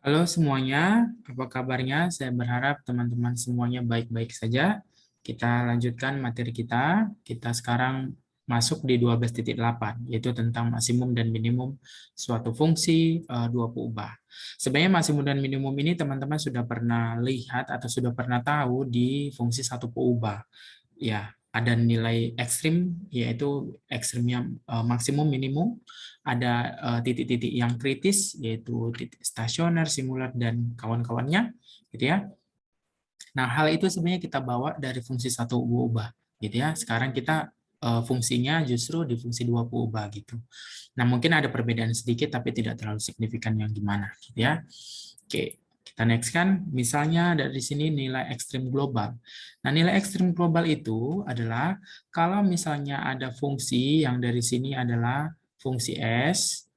Halo semuanya, apa kabarnya? Saya berharap teman-teman semuanya baik-baik saja. Kita lanjutkan materi kita. Kita sekarang masuk di 12.8, yaitu tentang maksimum dan minimum suatu fungsi dua peubah. Sebenarnya maksimum dan minimum ini teman-teman sudah pernah lihat atau sudah pernah tahu di fungsi satu peubah. Ya, ada nilai ekstrim, yaitu ekstrimnya maksimum minimum, ada titik-titik yang kritis, yaitu titik stasioner, singular, dan kawan-kawannya, gitu ya. Nah, hal itu sebenarnya kita bawa dari fungsi satu ubah, gitu ya. Sekarang kita fungsinya justru di fungsi dua ubah gitu. Nah, mungkin ada perbedaan sedikit, tapi tidak terlalu signifikan yang gimana, gitu ya. Oke, kita next kan, misalnya dari sini nilai ekstrim global. Nah, nilai ekstrim global itu adalah kalau misalnya ada fungsi yang dari sini adalah fungsi S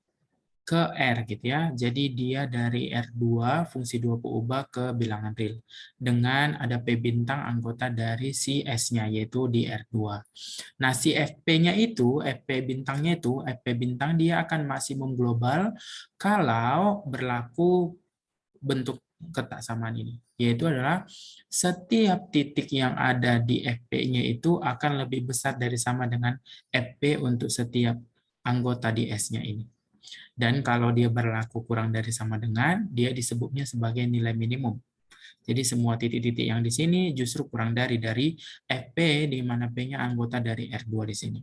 ke R gitu ya. Jadi dia dari R2 fungsi 2 ubah ke bilangan real dengan ada P bintang anggota dari si S-nya yaitu di R2. Nah, si FP-nya itu, FP bintangnya itu, FP bintang dia akan maksimum global kalau berlaku bentuk ketaksamaan ini, yaitu adalah setiap titik yang ada di FP-nya itu akan lebih besar dari sama dengan FP untuk setiap anggota di S-nya ini. Dan kalau dia berlaku kurang dari sama dengan, dia disebutnya sebagai nilai minimum. Jadi semua titik-titik yang di sini justru kurang dari FP, di mana P-nya anggota dari R2 di sini.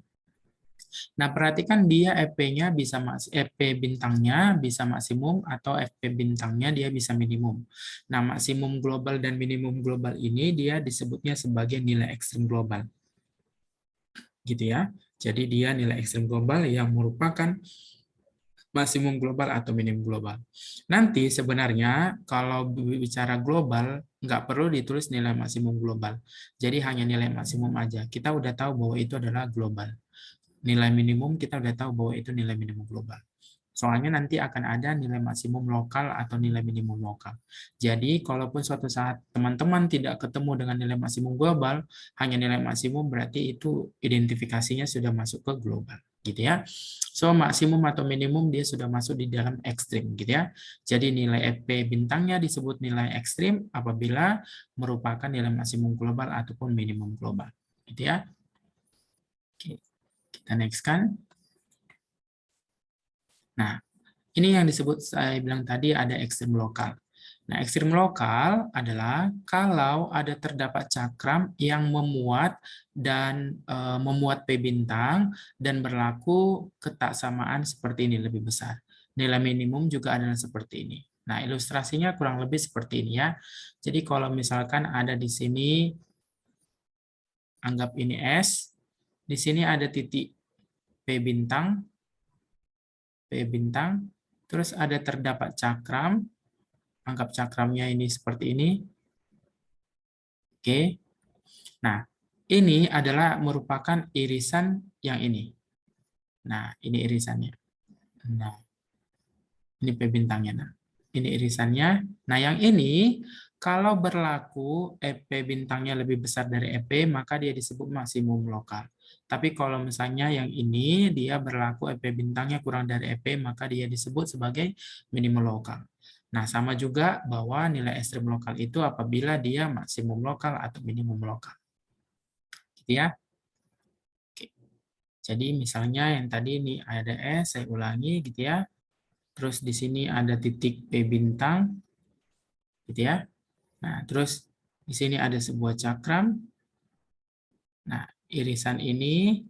Nah, perhatikan dia FP-nya bisa FP bintangnya bisa maksimum atau FP bintangnya dia bisa minimum. Nah, maksimum global dan minimum global ini dia disebutnya sebagai nilai ekstrim global. Gitu ya. Jadi dia nilai ekstrim global yang merupakan maksimum global atau minimum global. Nanti sebenarnya kalau bicara global, nggak perlu ditulis nilai maksimum global. Jadi hanya nilai maksimum aja. Kita udah tahu bahwa itu adalah global. Nilai minimum kita udah tahu bahwa itu nilai minimum global. Soalnya nanti akan ada nilai maksimum lokal atau nilai minimum lokal. Jadi, kalaupun suatu saat teman-teman tidak ketemu dengan nilai maksimum global, hanya nilai maksimum berarti itu identifikasinya sudah masuk ke global, gitu ya. So, maksimum atau minimum dia sudah masuk di dalam ekstrim, gitu ya. Jadi, nilai FP bintangnya disebut nilai ekstrim apabila merupakan nilai maksimum global ataupun minimum global, gitu ya. Oke, kita next kan. Nah, ini yang disebut saya bilang tadi ada ekstrim lokal. Nah, ekstrim lokal adalah kalau ada terdapat cakram yang memuat dan memuat P bintang dan berlaku ketaksamaan seperti ini lebih besar. Nilai minimum juga adalah seperti ini. Nah, ilustrasinya kurang lebih seperti ini ya. Jadi kalau misalkan ada di sini, anggap ini S, di sini ada titik P bintang, terus ada terdapat cakram, anggap cakramnya ini seperti ini. Oke. Nah, ini adalah merupakan irisan yang ini. Nah, ini irisannya. Nah, ini P bintangnya. Nah, ini irisannya. Nah, yang ini kalau berlaku EP bintangnya lebih besar dari EP, maka dia disebut maksimum lokal. Tapi kalau misalnya yang ini dia berlaku EP bintangnya kurang dari EP, maka dia disebut sebagai minimum lokal. Nah, sama juga bahwa nilai ekstrim lokal itu apabila dia maksimum lokal atau minimum lokal. Gitu ya. Oke. Jadi misalnya yang tadi ini ada S, saya ulangi gitu ya. Terus di sini ada titik P bintang, gitu ya. Nah, terus di sini ada sebuah cakram. Nah, irisan ini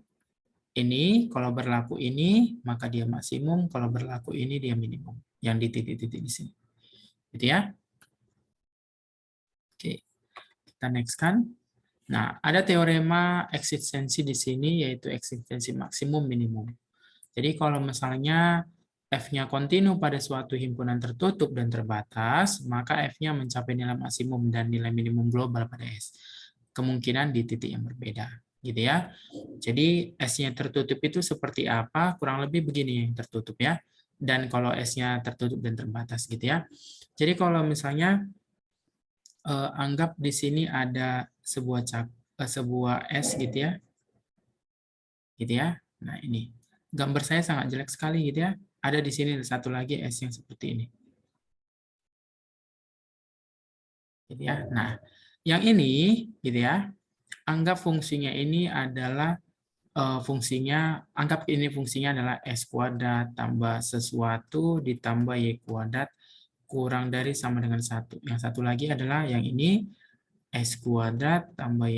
kalau berlaku ini, maka dia maksimum. Kalau berlaku ini, dia minimum. Yang di titik-titik di sini. Gitu ya. Oke, kita next kan. Nah, ada teorema eksistensi di sini, yaitu eksistensi maksimum minimum. Jadi kalau misalnya F-nya kontinu pada suatu himpunan tertutup dan terbatas, maka F-nya mencapai nilai maksimum dan nilai minimum global pada S. Kemungkinan di titik yang berbeda. Gitu ya. Jadi S-nya tertutup itu seperti apa? Kurang lebih begini yang tertutup ya. Dan kalau S-nya tertutup dan terbatas gitu ya. Jadi kalau misalnya anggap di sini ada sebuah S gitu ya. Gitu ya. Nah, ini gambar saya sangat jelek sekali gitu ya. Ada di sini satu lagi S yang seperti ini. Gitu ya. Nah, yang ini gitu ya, anggap fungsinya ini adalah anggap ini fungsinya adalah x kuadrat tambah sesuatu ditambah y kuadrat kurang dari sama dengan 1. Yang satu lagi adalah yang ini x kuadrat tambah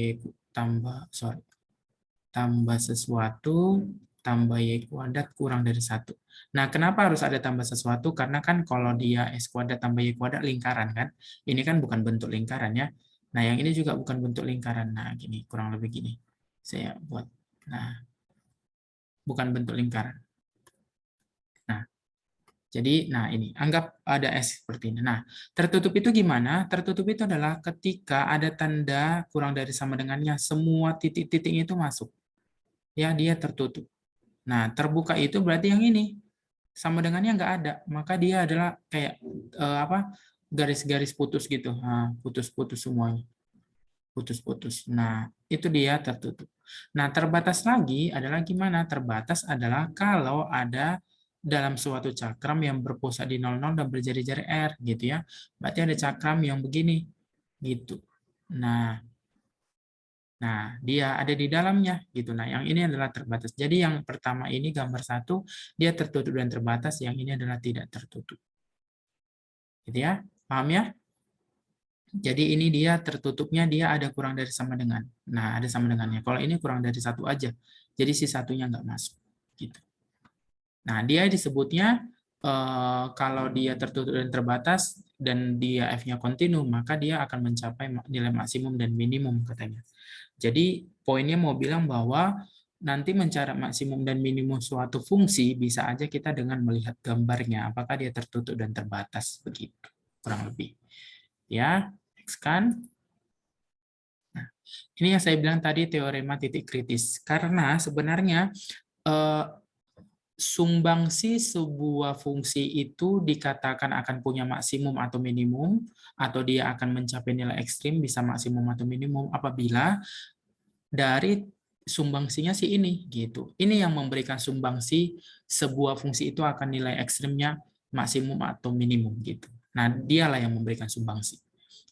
tambah sesuatu tambah y kuadrat kurang dari 1. Nah, kenapa harus ada tambah sesuatu? Karena kan kalau dia x kuadrat tambah y kuadrat lingkaran kan. Ini kan bukan bentuk lingkaran ya. Nah, yang ini juga bukan bentuk lingkaran. Nah, gini, kurang lebih gini. Saya buat. Nah, bukan bentuk lingkaran. Nah, jadi, nah ini, anggap ada S seperti ini. Nah, tertutup itu gimana? Tertutup itu adalah ketika ada tanda kurang dari sama dengannya, semua titik-titiknya itu masuk. Ya, dia tertutup. Nah, terbuka itu berarti yang ini. Sama dengannya nggak ada. Maka dia adalah kayak apa? Garis-garis putus gitu. Nah, putus-putus semuanya. Putus-putus. Nah, itu dia tertutup. Nah, terbatas lagi adalah gimana? Terbatas adalah kalau ada dalam suatu cakram yang berpusat di 00 dan berjari-jari R gitu ya. Berarti ada cakram yang begini gitu. Nah, dia ada di dalamnya gitu. Nah, yang ini adalah terbatas. Jadi yang pertama ini gambar 1 dia tertutup dan terbatas, yang ini adalah tidak tertutup. Gitu ya. Paham ya? Jadi ini dia tertutupnya dia ada kurang dari sama dengan. Nah, ada sama dengannya. Kalau ini kurang dari 1 aja. Jadi si satunya nggak masuk. Gitu. Nah, dia disebutnya kalau dia tertutup dan terbatas dan dia F-nya kontinu, maka dia akan mencapai nilai maksimum dan minimum katanya. Jadi poinnya mau bilang bahwa nanti mencari maksimum dan minimum suatu fungsi bisa aja kita dengan melihat gambarnya apakah dia tertutup dan terbatas begitu kurang lebih. Ya, next kan. Nah, ini yang saya bilang tadi teorema titik kritis. Karena sebenarnya eh, sumbangsi sebuah fungsi itu dikatakan akan punya maksimum atau minimum, atau dia akan mencapai nilai ekstrim bisa maksimum atau minimum apabila dari sumbangsinya si ini gitu. Ini yang memberikan sumbangsi sebuah fungsi itu akan nilai ekstrimnya maksimum atau minimum gitu. Nah, dialah yang memberikan sumbangsi.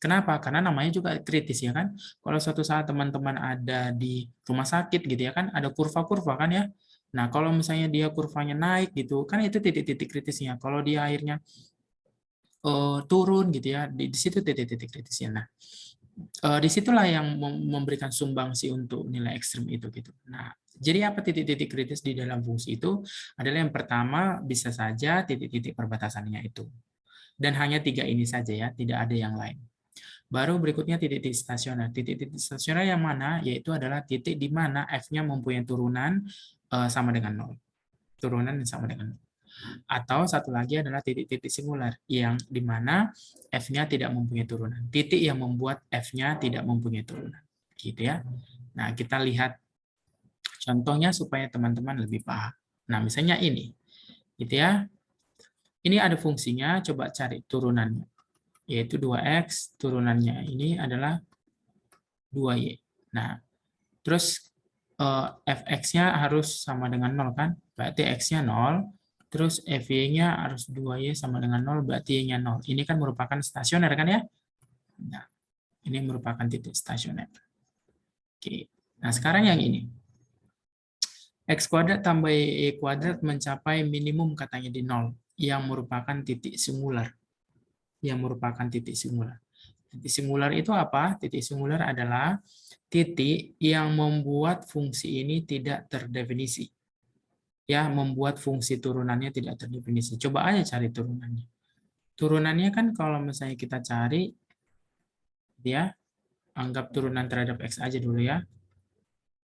Kenapa? Karena namanya juga kritis ya kan. Kalau suatu saat teman-teman ada di rumah sakit gitu ya kan, ada kurva-kurva kan ya. Nah, kalau misalnya dia kurvanya naik gitu, kan itu titik-titik kritisnya. Kalau dia akhirnya turun gitu ya, di situ titik-titik kritisnya. Nah, disitulah yang memberikan sumbangsi untuk nilai ekstrim itu gitu. Nah, jadi apa titik-titik kritis di dalam fungsi itu adalah yang pertama bisa saja titik-titik perbatasannya itu. Dan hanya 3 ini saja ya, tidak ada yang lain. Baru berikutnya titik-titik stasioner. Titik-titik stasioner yang mana? Yaitu adalah titik di mana F-nya mempunyai turunan sama dengan 0. Turunan yang sama dengan 0. Atau satu lagi adalah titik-titik singular, yang di mana F-nya tidak mempunyai turunan. Titik yang membuat F-nya tidak mempunyai turunan. Gitu ya. Nah, kita lihat contohnya supaya teman-teman lebih paham. Nah, misalnya ini. Gitu ya. Ini ada fungsinya, coba cari turunannya. Yaitu 2x, turunannya ini adalah 2y. Nah, terus fx-nya harus sama dengan 0 kan? Berarti x-nya 0, terus fy-nya harus 2y sama dengan 0, berarti y-nya 0. Ini kan merupakan stasioner kan ya? Nah, ini merupakan titik stasioner. Oke. Nah, sekarang yang ini. X kuadrat tambah y kuadrat mencapai minimum katanya di 0, yang merupakan titik singular. Yang merupakan titik singular. Titik singular itu apa? Titik singular adalah titik yang membuat fungsi ini tidak terdefinisi. Ya, membuat fungsi turunannya tidak terdefinisi. Coba aja cari turunannya. Turunannya kan kalau misalnya kita cari, ya, anggap turunan terhadap X aja dulu ya.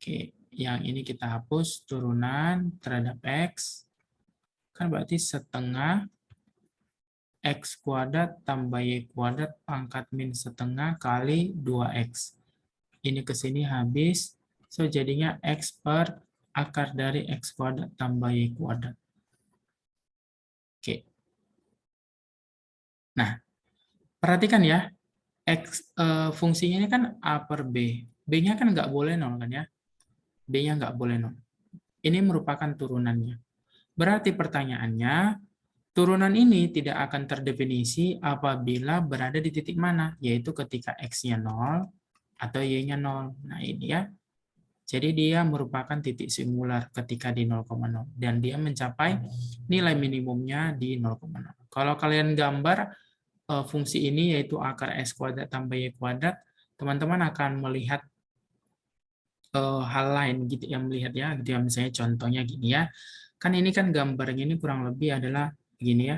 Oke, yang ini kita hapus, turunan terhadap X, kan berarti setengah X kuadrat tambah Y kuadrat pangkat min setengah kali 2X. Ini ke sini habis, so jadinya X per akar dari X kuadrat tambah Y kuadrat. Oke. Nah, perhatikan ya, fungsinya ini kan A per B. B-nya kan nggak boleh 0 kan ya? B-nya nggak boleh 0. Ini merupakan turunannya. Berarti pertanyaannya, Turunan ini tidak akan terdefinisi apabila berada di titik mana, yaitu ketika X-nya 0 atau Y-nya 0. Nah, ini ya. Jadi dia merupakan titik singular ketika di 0,0 dan dia mencapai nilai minimumnya di 0,0. Kalau kalian gambar fungsi ini yaitu akar X kuadrat tambah Y kuadrat, teman-teman akan melihat hal lain gitu ya, melihat ya, gitu ya, misalnya contohnya gini ya. Kan ini kan gambarnya ini kurang lebih adalah begini ya.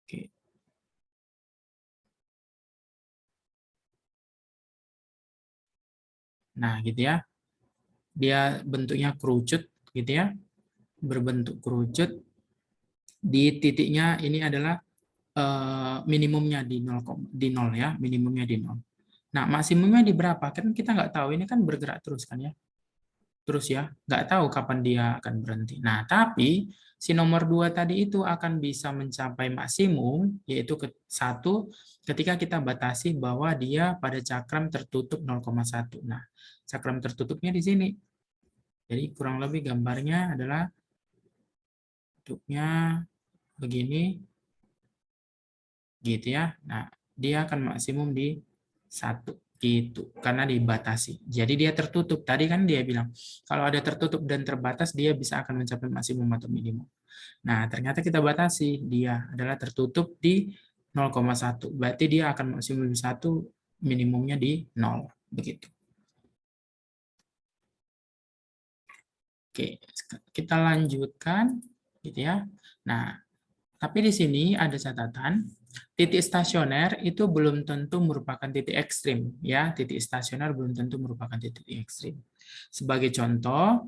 Oke. Nah, gitu ya. Dia bentuknya kerucut gitu ya. Berbentuk kerucut. Di titiknya ini adalah minimumnya di 0 ya, minimumnya di 0. Nah, maksimumnya di berapa? Kan kita nggak tahu, ini kan bergerak terus kan ya. Terus ya, nggak tahu kapan dia akan berhenti. Nah, tapi si nomor 2 tadi itu akan bisa mencapai maksimum, yaitu satu ketika kita batasi bahwa dia pada cakram tertutup 0,1. Nah, cakram tertutupnya di sini. Jadi kurang lebih gambarnya adalah bentuknya begini, gitu ya. Nah, dia akan maksimum di 1 gitu karena dibatasi. Jadi dia tertutup. Tadi kan dia bilang kalau ada tertutup dan terbatas dia bisa akan mencapai maksimum atau minimum. Nah, ternyata kita batasi dia adalah tertutup di 0,1. Berarti dia akan maksimum di 1, minimumnya di 0 begitu. Oke, kita lanjutkan gitu ya. Nah, tapi di sini ada catatan, titik stasioner itu belum tentu merupakan titik ekstrim. Ya, titik stasioner belum tentu merupakan titik ekstrim. Sebagai contoh,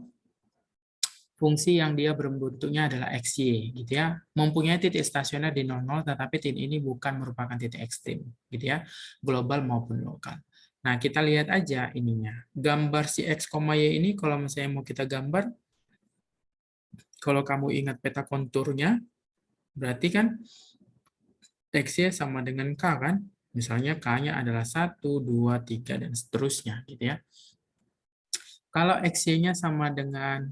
fungsi yang dia berbentuknya adalah XY, gitu ya. Mempunyai titik stasioner di 00, tetapi titik ini bukan merupakan titik ekstrim, gitu ya. Global maupun lokal. Nah, kita lihat aja ininya. Gambar si X, Y ini, kalau misalnya mau kita gambar, kalau kamu ingat peta konturnya, berarti kan X-nya sama dengan K kan? Misalnya K-nya adalah 1, 2, 3, dan seterusnya. Gitu ya. Kalau X-nya sama dengan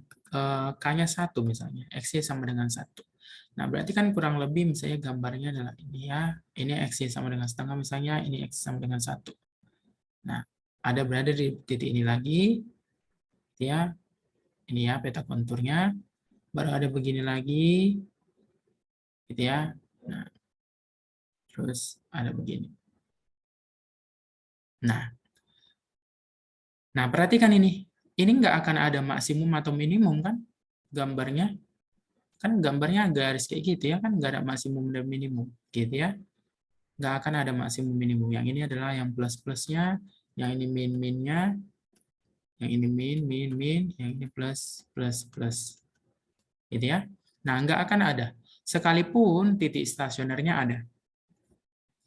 K-nya 1 misalnya. X-nya sama dengan 1. Nah, berarti kan kurang lebih misalnya gambarnya adalah ini ya. Ini X-nya sama dengan setengah misalnya. Ini X sama dengan 1. Nah, ada berada di titik ini lagi. Ya, ini ya peta konturnya. Baru ada begini lagi. Gitu ya. Nah, terus ada begini. Nah, perhatikan ini. Ini nggak akan ada maksimum atau minimum kan? Gambarnya. Kan gambarnya garis kayak gitu ya, kan nggak ada maksimum dan minimum. Gitu ya. Nggak akan ada maksimum minimum. Yang ini adalah yang plus-plusnya, yang ini min-minnya, yang ini min, yang ini plus, plus, plus. Gitu ya. Nah, nggak akan ada. Sekalipun titik stasionernya ada.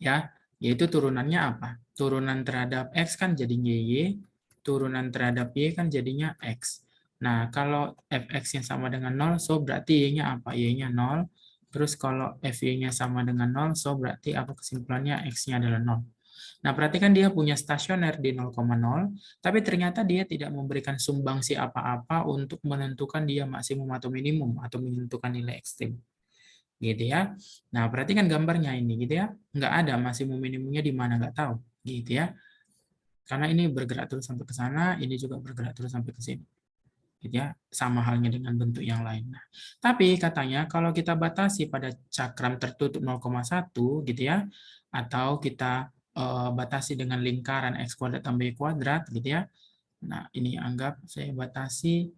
Ya, yaitu turunannya apa? Turunan terhadap X kan jadinya Y, turunan terhadap Y kan jadinya X. Nah, kalau fx-nya sama dengan 0, so berarti Y-nya apa? Y-nya 0. Terus kalau fy-nya sama dengan 0, so berarti apa kesimpulannya? X-nya adalah 0. Nah, perhatikan dia punya stasioner di 0,0, tapi ternyata dia tidak memberikan sumbangsi apa-apa untuk menentukan dia maksimum atau minimum, atau menentukan nilai ekstrim. Gitu ya. Nah, perhatikan gambarnya ini gitu ya. Nggak ada maksimum minimumnya di mana, nggak tahu. Gitu ya. Karena ini bergerak terus sampai ke sana, ini juga bergerak terus sampai ke sini. Gitu ya. Sama halnya dengan bentuk yang lain. Nah, tapi katanya kalau kita batasi pada cakram tertutup 0,1 gitu ya, atau kita batasi dengan lingkaran X kuadrat tambah Y kuadrat gitu ya. Nah, ini anggap saya batasi.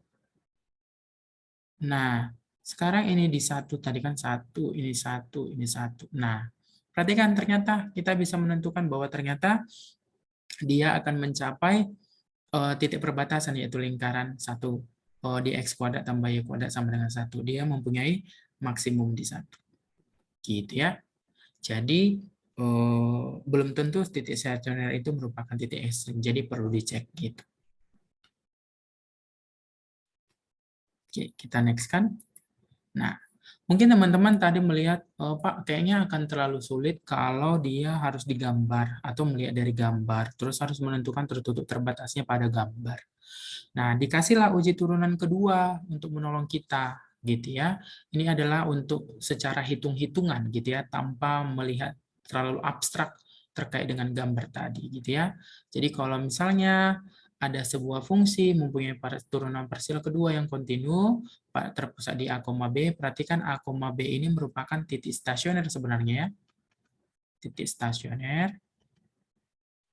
Nah, sekarang ini di 1, tadi kan 1, ini 1, ini 1. Nah, perhatikan ternyata kita bisa menentukan bahwa ternyata dia akan mencapai titik perbatasan, yaitu lingkaran 1 di X kuadrat tambah Y kuadrat sama dengan 1. Dia mempunyai maksimum di 1. Gitu ya. Jadi, belum tentu titik stasioner itu merupakan titik ekstrim. Jadi perlu dicek gitu. Oke, kita next kan. Nah, mungkin teman-teman tadi melihat, Pak, kayaknya akan terlalu sulit kalau dia harus digambar atau melihat dari gambar, terus harus menentukan tertutup terbatasnya pada gambar. Nah, dikasihlah uji turunan kedua untuk menolong kita. gitu ya. Ini adalah untuk secara hitung-hitungan gitu ya, tanpa melihat terlalu abstrak terkait dengan gambar tadi gitu ya. Jadi kalau misalnya ada sebuah fungsi mempunyai turunan parsial kedua yang kontinu terpusat di A, B, perhatikan A, B ini merupakan titik stasioner sebenarnya ya. Titik stasioner,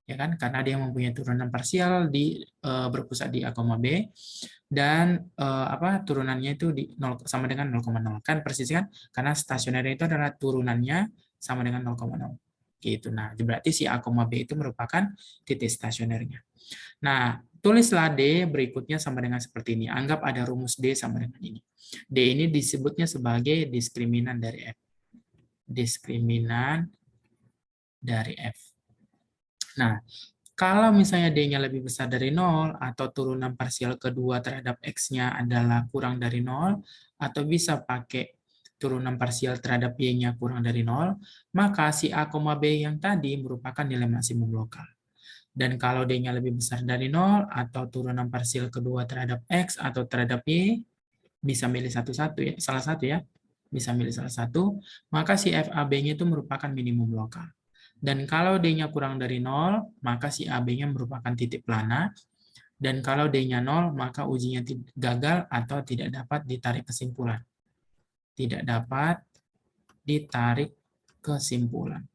ya kan, karena dia mempunyai turunan parsial berpusat di A, B, dan turunannya itu di 0 sama dengan 0,0 kan persis kan, karena stasioner itu adalah turunannya sama dengan 0,0 gitu. Nah, berarti si A, B itu merupakan titik stasionernya. Nah, tulislah D berikutnya sama dengan seperti ini. Anggap ada rumus D sama dengan ini. D ini disebutnya sebagai diskriminan dari F. Diskriminan dari F. Nah, kalau misalnya D-nya lebih besar dari 0, atau turunan parsial kedua terhadap X-nya adalah kurang dari 0, atau bisa pakai turunan parsial terhadap Y-nya kurang dari 0, maka si A, B yang tadi merupakan nilai maksimum lokal. Dan kalau D-nya lebih besar dari 0, atau turunan parsial kedua terhadap X atau terhadap Y, bisa milih satu-satu ya, salah satu ya, bisa milih salah satu, maka si FAB-nya itu merupakan minimum lokal. Dan kalau D-nya kurang dari 0, maka si AB-nya merupakan titik plana. Dan kalau D-nya 0, maka ujinya gagal atau tidak dapat ditarik kesimpulan. Tidak dapat ditarik kesimpulan.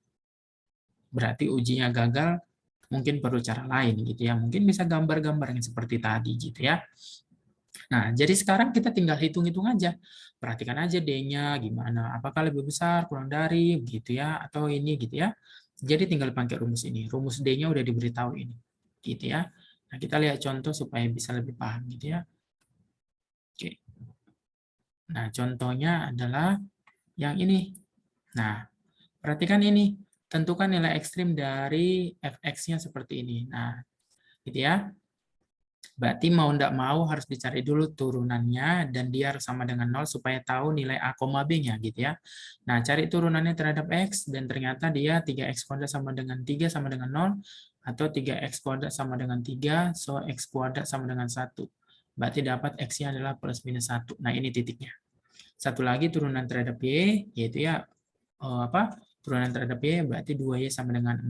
Berarti ujinya gagal, mungkin perlu cara lain gitu ya. Mungkin bisa gambar-gambar yang seperti tadi gitu ya. Nah, jadi sekarang kita tinggal hitung-hitung aja. Perhatikan aja D-nya gimana. Apakah lebih besar, kurang dari, gitu ya, atau ini gitu ya. Jadi tinggal pakai rumus ini. Rumus D-nya udah diberitahu ini. Gitu ya. Nah, kita lihat contoh supaya bisa lebih paham gitu ya. Oke. Nah, contohnya adalah yang ini. Nah, perhatikan ini. Tentukan nilai ekstrim dari fx-nya seperti ini. Nah, gitu ya. Berarti mau tidak mau harus dicari dulu turunannya dan dia harus sama dengan 0 supaya tahu nilai A, B-nya gitu ya. Nah, cari turunannya terhadap X dan ternyata dia 3X kuadrat sama dengan 3 sama dengan 0 atau 3X kuadrat sama dengan 3, so X kuadrat sama dengan 1. Berarti dapat X-nya adalah plus minus 1. Nah, ini titiknya. Satu lagi turunan terhadap Y, yaitu ya turunan terhadap Y berarti 2Y sama dengan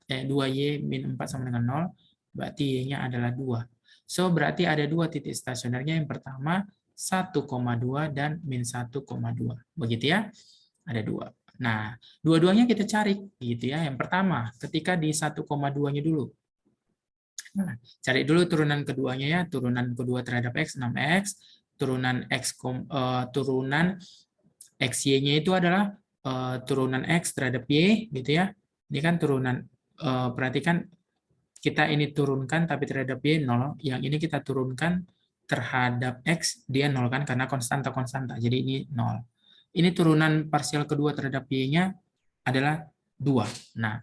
2Y min 4 sama dengan 0, berarti Y-nya adalah 2. So, berarti ada dua titik stasionernya. Yang pertama 1,2 dan min 1,2. Begitu ya? Ada dua. Nah, dua-duanya kita cari gitu ya. Yang pertama, ketika di 1,2-nya dulu. Nah, cari dulu turunan keduanya ya. Turunan kedua terhadap X 6X, turunan turunan XY-nya itu adalah turunan X terhadap Y gitu ya. Ini kan turunan perhatikan kita ini turunkan tapi terhadap Y 0, yang ini kita turunkan terhadap X, dia 0 kan, karena konstanta-konstanta, jadi ini 0. Ini turunan parsial kedua terhadap Y-nya adalah 2. Nah,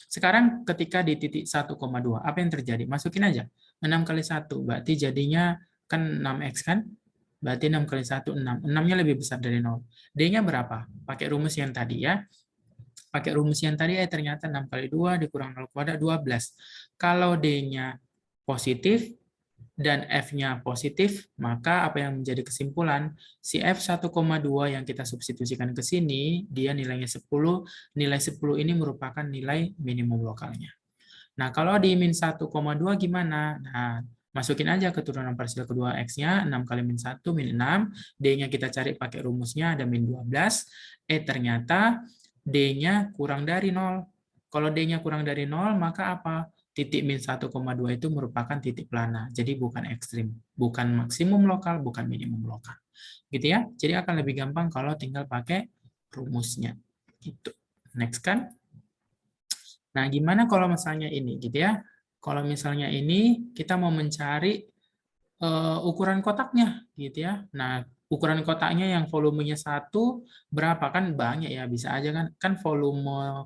sekarang ketika di titik 1,2, apa yang terjadi? Masukin aja. 6 kali 1, berarti jadinya kan 6X kan? Berarti 6 kali 1, 6. 6-nya lebih besar dari 0. D-nya berapa? Pakai rumus yang tadi ya. Pakai rumus yang tadi ternyata 6 kali 2 dikurang 0 kuadrat 12. Kalau D-nya positif dan F-nya positif, maka apa yang menjadi kesimpulan? Si F 1,2 yang kita substitusikan ke sini, dia nilainya 10, nilai 10 ini merupakan nilai minimum lokalnya. Nah, kalau di min 1,2 gimana? Nah, masukin aja keturunan parsial kedua X-nya, 6 kali min 1, min 6. D-nya kita cari pakai rumusnya, ada min 12. Ternyata D-nya kurang dari 0. Kalau D-nya kurang dari 0, maka apa? Titik min 1,2 itu merupakan titik plana. Jadi bukan ekstrim. Bukan maksimum lokal, bukan minimum lokal. Gitu ya. Jadi akan lebih gampang kalau tinggal pakai rumusnya. Gitu. Next kan? Nah, gimana kalau misalnya ini gitu ya? Kalau misalnya ini kita mau mencari ukuran kotaknya gitu ya. Nah, ukuran kotaknya yang volumenya 1 berapa kan banyak ya, bisa aja kan volume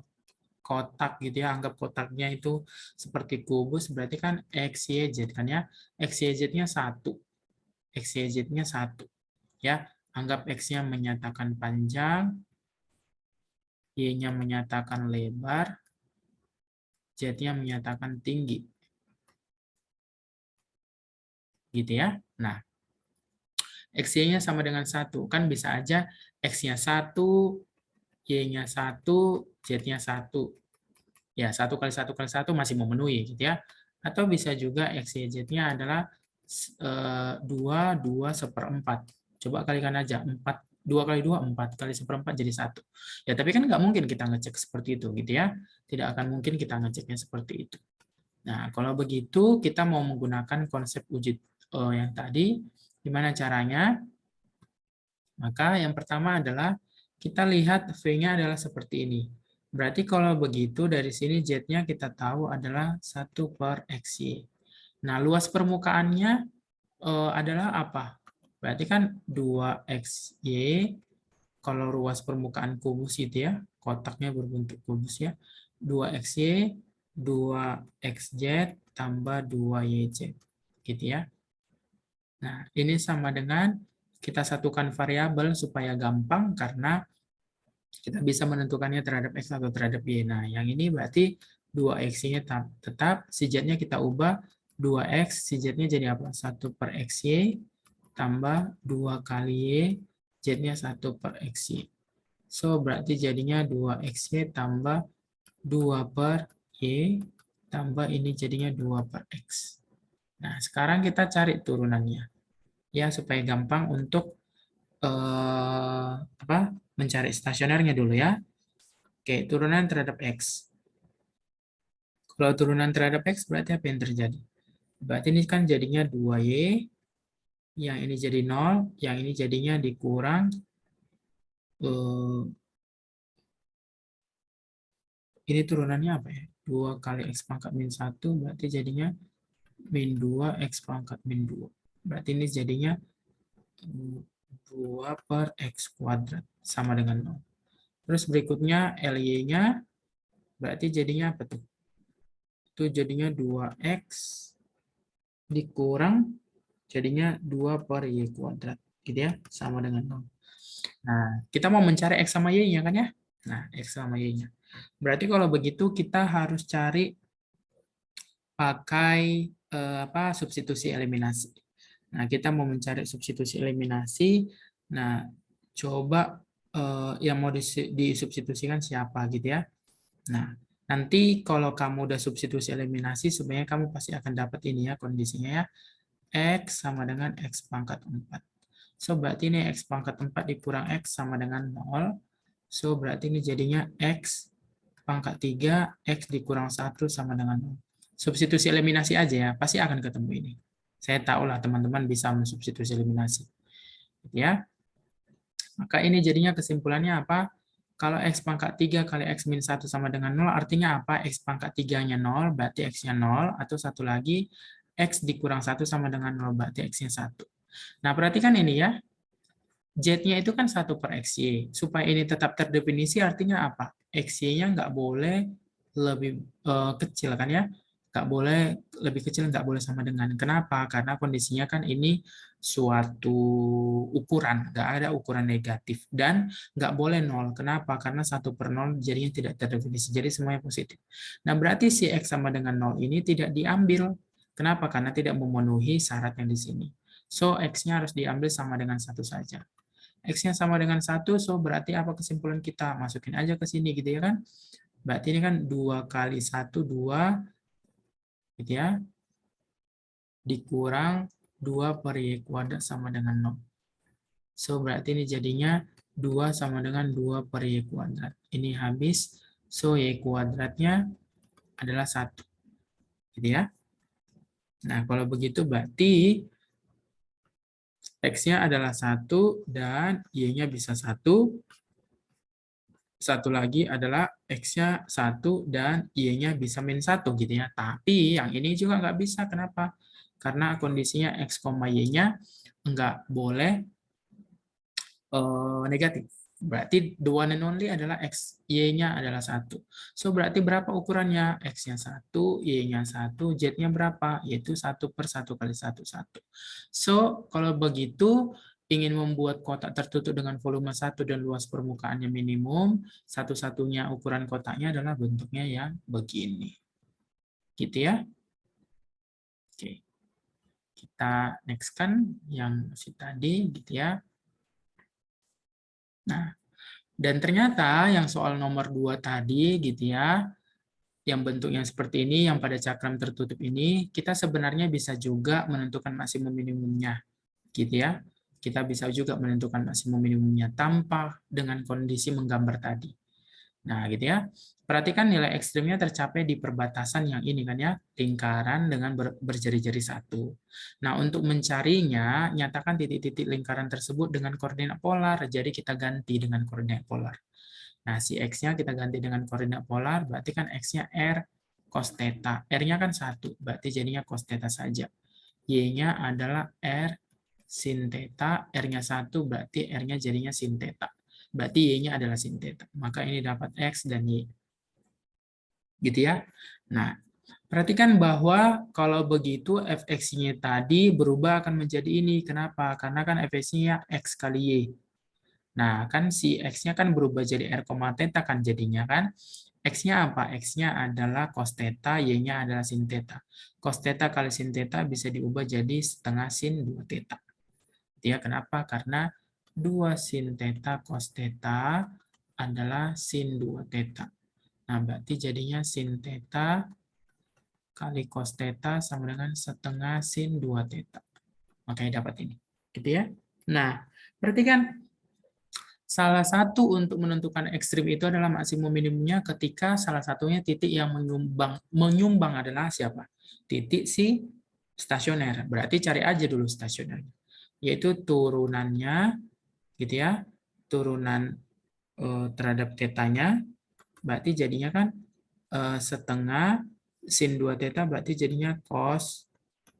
kotak gitu ya, anggap kotaknya itu seperti kubus, berarti kan X, Y, Z kan ya. X, Y, Z-nya 1. X, Y, Z-nya 1 ya. Anggap X-nya menyatakan panjang, Y-nya menyatakan lebar, Z-nya menyatakan tinggi. Gitu ya. Nah, XY-nya sama dengan 1. Kan bisa aja X-nya 1, Y-nya 1, Z-nya 1. Ya, 1 kali 1 kali 1 masih memenuhi, gitu ya. Atau bisa juga X, Y, Z-nya adalah 2, 2 seperempat. Coba kalikan aja, 4, 2 kali 2, 4 kali seperempat jadi 1. Ya, tapi kan nggak mungkin kita ngecek seperti itu, gitu ya. Tidak akan mungkin kita ngeceknya seperti itu. Nah, kalau begitu kita mau menggunakan konsep wujud yang tadi. Gimana caranya? Maka yang pertama adalah kita lihat V-nya adalah seperti ini. Berarti kalau begitu dari sini Z-nya kita tahu adalah 1 per XY. Nah, luas permukaannya adalah apa? Berarti kan 2XY, kalau luas permukaan kubus itu ya, kotaknya berbentuk kubus ya, 2XY, 2XZ, tambah 2YZ. Gitu ya. Nah, ini sama dengan kita satukan variabel supaya gampang karena kita bisa menentukannya terhadap X atau terhadap Y. Nah, yang ini berarti 2X-nya tetap, si Z-nya kita ubah 2X, si Z-nya jadi apa? 1 per XY tambah 2 kali Y, Z-nya 1 per XY. So, berarti jadinya 2XY tambah 2 per Y, tambah ini jadinya 2 per X. Nah, sekarang kita cari turunannya. Ya, supaya gampang untuk mencari stasionernya dulu ya. Oke, turunan terhadap X. Kalau turunan terhadap X berarti apa yang terjadi? Berarti ini kan jadinya 2Y, yang ini jadi 0, yang ini jadinya dikurang, ini turunannya apa ya? 2 kali X pangkat min 1, berarti jadinya min 2 X pangkat min 2. Berarti ini jadinya 2 per X kuadrat, sama dengan 0. Terus berikutnya LY-nya, berarti jadinya apa tuh? Itu jadinya 2X dikurang jadinya 2 per Y kuadrat. Gitu ya, sama dengan 0. Nah, kita mau mencari X sama Y-nya kan ya? Nah, X sama Y-nya. Berarti kalau begitu kita harus cari pakai substitusi eliminasi. Nah, kita mau mencari substitusi eliminasi. Nah, coba yang mau disubstitusikan siapa gitu ya. Nah, nanti kalau kamu udah substitusi eliminasi, sebenarnya kamu pasti akan dapat ini ya kondisinya ya. X sama dengan X pangkat 4. So, berarti ini X pangkat 4 dikurang X sama dengan 0. So, berarti ini jadinya X pangkat 3, X dikurang 1 sama dengan 0. Substitusi eliminasi aja ya, pasti akan ketemu ini. Saya tahu lah teman-teman bisa mensubstitusi eliminasi. Ya. Maka ini jadinya kesimpulannya apa? Kalau X pangkat 3 kali X min 1 sama dengan 0, artinya apa? X pangkat 3-nya 0, berarti X-nya 0. Atau satu lagi, X dikurang 1 sama dengan 0, berarti X-nya 1. Nah, perhatikan ini ya. Z-nya itu kan 1 per XY. Supaya ini tetap terdefinisi, artinya apa? XY-nya nggak boleh lebih kecil kan ya? Nggak boleh lebih kecil, nggak boleh sama dengan. Kenapa? Karena kondisinya kan ini suatu ukuran, nggak ada ukuran negatif. Dan nggak boleh 0. Kenapa? Karena 1 per 0 jadinya tidak terdefinisi. Jadi semuanya positif. Nah, berarti si X sama dengan 0 ini tidak diambil. Kenapa? Karena tidak memenuhi syarat yang di sini. So, X-nya harus diambil sama dengan 1 saja. X-nya sama dengan 1, so berarti apa kesimpulan kita? Masukin aja ke sini gitu ya kan. Berarti ini kan 2 kali 1, 2, gitu ya. Dikurang 2 per Y kuadrat sama dengan 0. So, berarti ini jadinya 2 sama dengan 2 per Y kuadrat. Ini habis, so Y kuadratnya adalah 1. Gitu ya. Nah, kalau begitu berarti X-nya adalah 1 dan Y-nya bisa 1. Satu lagi adalah X-nya 1 dan Y-nya bisa min 1 gitu ya. Tapi yang ini juga nggak bisa. Kenapa? Karena kondisinya X, Y-nya nggak boleh negatif. Berarti the one and only adalah X, Y-nya adalah 1. So, berarti berapa ukurannya? X-nya 1, Y-nya 1, Z-nya berapa? Yaitu 1 per 1 kali 1, 1. So, kalau begitu, ingin membuat kotak tertutup dengan volume 1 dan luas permukaannya minimum, satu-satunya ukuran kotaknya adalah bentuknya yang begini. Gitu ya. Oke. Kita next-kan yang si tadi gitu ya. Nah, dan ternyata yang soal nomor 2 tadi gitu ya, yang bentuknya seperti ini, yang pada cakram tertutup ini, kita sebenarnya bisa juga menentukan maksimum minimumnya, gitu ya. Kita bisa juga menentukan maksimum minimumnya tanpa dengan kondisi menggambar tadi. Nah, gitu ya. Perhatikan nilai ekstrimnya tercapai di perbatasan yang ini kan ya, lingkaran dengan berjari-jari satu. Nah, untuk mencarinya, nyatakan titik-titik lingkaran tersebut dengan koordinat polar. Jadi kita ganti dengan koordinat polar. Nah, si X-nya kita ganti dengan koordinat polar, berarti kan X-nya R cos theta. R-nya kan 1, berarti jadinya cos theta saja. Y-nya adalah R sin theta, R-nya 1, berarti R-nya jadinya sin theta. Berarti Y-nya adalah sin theta. Maka ini dapat X dan Y. Gitu ya. Nah, perhatikan bahwa kalau begitu fx-nya tadi berubah akan menjadi ini. Kenapa? Karena kan fx-nya X kali Y. Nah, kan si X-nya kan berubah jadi R, theta kan jadinya kan. X-nya apa? X-nya adalah cos theta, Y-nya adalah sin theta. Cos theta kali sin theta bisa diubah jadi setengah sin 2 theta. Ya, kenapa? Karena 2 sin theta cos theta adalah sin 2 theta. Nah, berarti jadinya sin theta kali cos theta sama dengan setengah sin 2 theta. Makanya dapat ini. Gitu ya. Nah, perhatikan salah satu untuk menentukan ekstrim itu adalah maksimum minimumnya ketika salah satunya titik yang menyumbang adalah siapa? Titik si stasioner. Berarti cari aja dulu stasionernya. Yaitu turunannya gitu ya. Turunan terhadap tetanya berarti jadinya kan setengah sin 2 theta berarti jadinya cos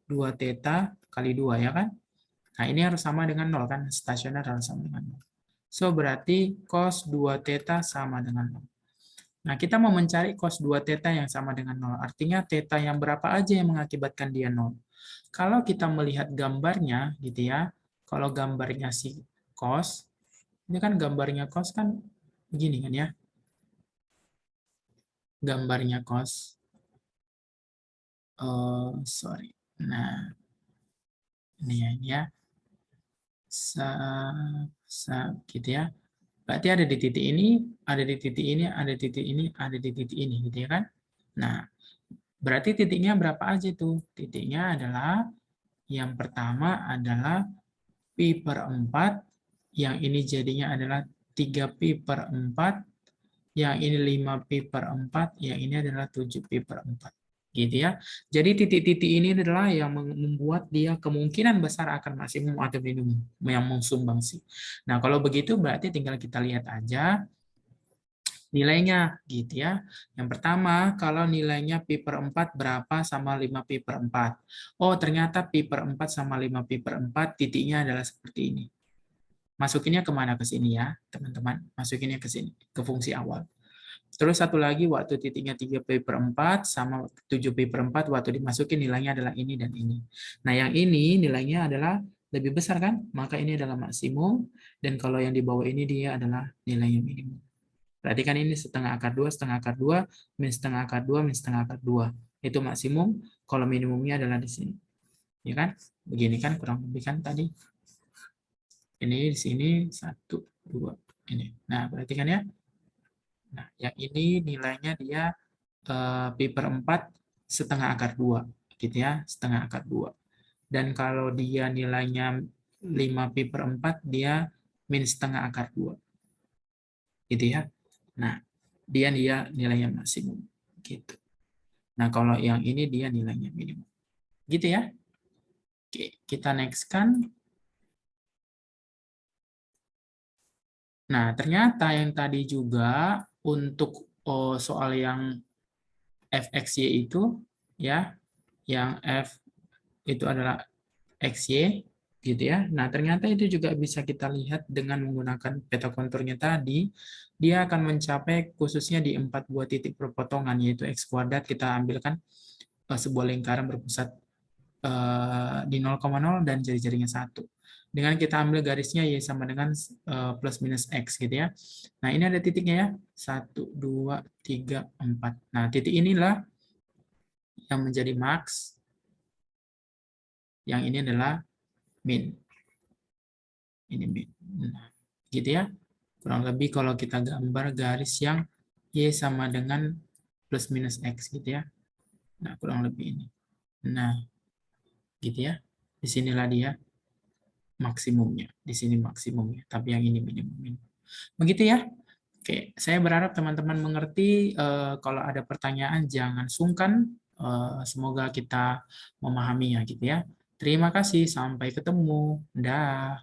2 theta kali 2 ya kan? Nah, ini harus sama dengan 0 kan? Stasioner harus sama dengan 0. So, berarti cos 2 theta sama dengan 0. Nah, kita mau mencari cos 2 theta yang sama dengan 0. Artinya theta yang berapa aja yang mengakibatkan dia 0. Kalau kita melihat gambarnya, gitu ya, kalau gambarnya si cos, ini kan gambarnya cos kan begini kan ya. Gambarnya cos. Sorry. Nah, ini ya. Gitu ya. Berarti ada di titik ini, ada di titik ini, ada di titik ini, ada di titik ini, gitu ya kan? Nah, berarti titiknya berapa aja tuh? Titiknya adalah, yang pertama adalah pi per 4, yang ini jadinya adalah 3pi per 4, yang ini 5pi per 4, yang ini adalah 7pi per 4. Gitu ya. Jadi titik-titik ini adalah yang membuat dia kemungkinan besar akan maksimum atau minimum yang mengsumbangsi. Nah, kalau begitu berarti tinggal kita lihat aja nilainya gitu ya. Yang pertama, kalau nilainya pi per 4 berapa sama 5pi per 4. Oh, ternyata pi per 4 sama 5pi per 4 titiknya adalah seperti ini. Masukinnya kemana? Ke sini ya, teman-teman. Masukinnya ke sini, ke fungsi awal. Terus satu lagi, waktu titiknya 3pi per 4 sama 7pi per 4, waktu dimasukin nilainya adalah ini dan ini. Nah, yang ini nilainya adalah lebih besar kan? Maka ini adalah maksimum, dan kalau yang di bawah ini dia adalah nilainya minimum. Berarti kan ini setengah akar 2, setengah akar 2, min setengah akar 2, min setengah akar 2. Itu maksimum, kalau minimumnya adalah di sini. Ya kan? Begini kan kurang lebih kan tadi. Ini di sini 1, 2, ini. Nah, perhatikan ya. Nah, yang ini nilainya dia pi per 4 setengah akar 2. Gitu ya, setengah akar 2. Dan kalau dia nilainya 5pi per 4, dia min setengah akar 2. Gitu ya. Nah, dia nilainya maksimum. Gitu. Nah, kalau yang ini dia nilainya minimum. Gitu ya. Oke, kita next kan. Nah, ternyata yang tadi juga untuk soal yang fxy itu ya, yang f itu adalah xy gitu ya. Nah, ternyata itu juga bisa kita lihat dengan menggunakan peta konturnya tadi, dia akan mencapai khususnya di 4 buah titik perpotongan, yaitu x kuadrat kita ambilkan sebuah lingkaran berpusat di 0,0 dan jari-jarinya 1. Dengan kita ambil garisnya y sama dengan plus minus x gitu ya. Nah, ini ada titiknya ya. 1, 2, 3, 4. Nah, titik inilah yang menjadi max Yang ini adalah min. Ini min. Nah, gitu ya. Kurang lebih kalau kita gambar garis yang Y sama dengan plus minus X gitu ya. Nah, kurang lebih ini. Nah, gitu ya. Disinilah dia maksimumnya. Di sini maksimumnya. Tapi yang ini minimum. Begitu ya. Oke, saya berharap teman-teman mengerti. Kalau ada pertanyaan, jangan sungkan. Semoga kita memahaminya gitu ya. Terima kasih. Sampai ketemu. Dah.